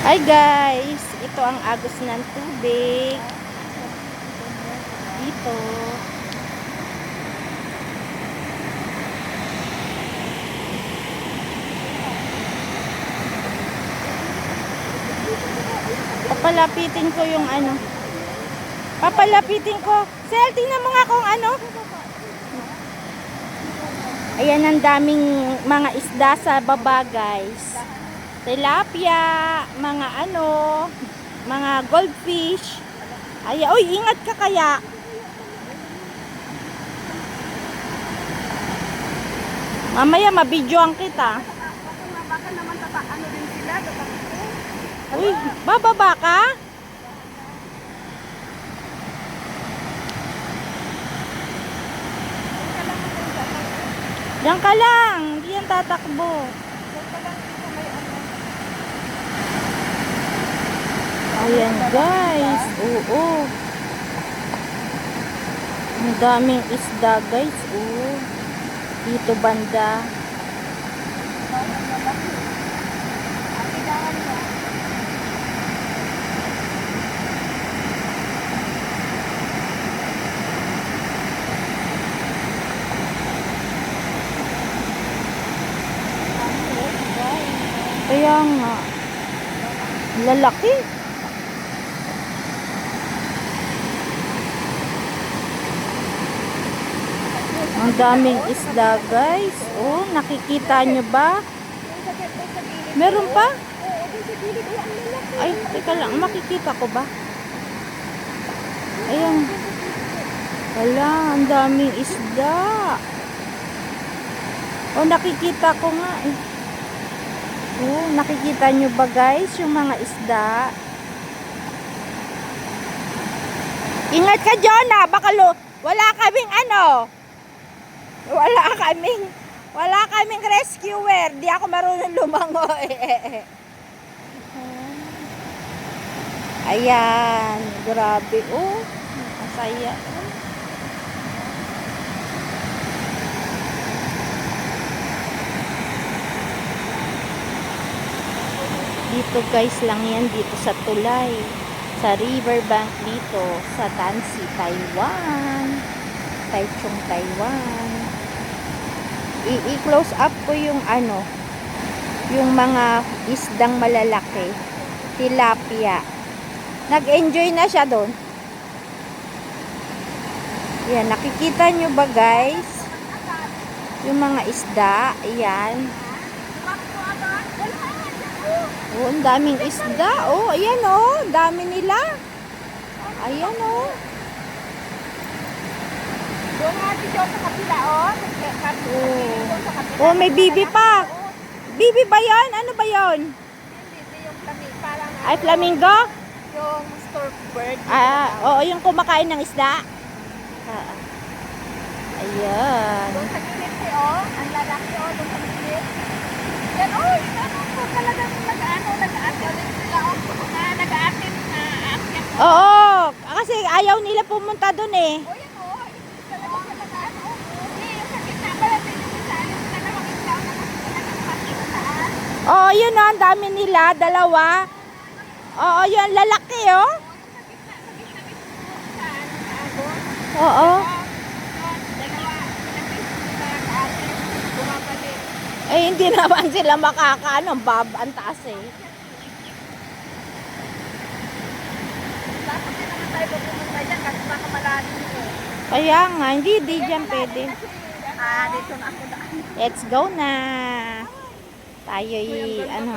Hi guys, ito ang agos ng tubig dito. Papalapitin ko yung ano. Papalapitin ko. Sel, tingnan mo nga kung ano. Ayan ang daming mga isda sa baba guys. Tilapia, mga ano, mga goldfish. Ay, oy, ingat ka kaya. Mamaya mabidyoan kita. Baka naman ano din sila, Uy, bababa ka? Diyan ka lang, hindi yan tatakbo. Ayan guys, oo. Ang daming isda guys, oo. Dito banda. Kaya nga, lalaki. Ang daming isda guys. Oh, nakikita nyo ba? Meron pa? Ay, teka lang, makikita ko ba? Ayan. Wala, ang daming isda. Oh, nakikita ko nga eh. Oh, nakikita nyo ba guys yung mga isda? Ingat ka, Jonah, baka wala kaming ano. Wala kaming rescuer. Di ako marunong lumangoy. Ayan, grabe. Oh, masaya. Dito guys lang yan, dito sa tulay. Sa riverbank dito, sa Tansi, Taiwan. Taichung, Taiwan. I-close up ko yung ano, yung mga isdang malalaki. Tilapia. Nag-enjoy na siya doon. Yan, nakikita nyo ba guys? Yung mga isda, ayan. Oh, ang daming isda. Oh, ayan oh, dami nila. Ayan oh. Doon nga si Joe sa kapila, oh. Oh, may bibi pa. Bibi ba yan? Ano ba yan? Hindi, yung parang Ay, flamingo? yung stork bird. Oo, yung kumakain ng isda. Ayan. Doon sa gilid si, oh. Ang lalaki, oh. Doon sa gilid. Yan, oh. Ito talagang nag-aatin sila, oh. Nag-aatin na aakyat. Oo, kasi ayaw nila pumunta doon eh. Oh, yan, oh. Talagang nag-aatin, oh. Hindi, yung sa gitna pala, pinag-isalim na naman ikaw na nakikita. Oo, yun oh, ang dami nila, dalawa. Oo, yun, lalaki oh. Oo. Eh, hindi naman sila makakaano, ang taas eh. Dapat din naman tayo pupunta dyan kasi baka malalim mo. Kaya nga, hindi dyan pwede. Dito na ako daan. Let's go na. Tayo ano.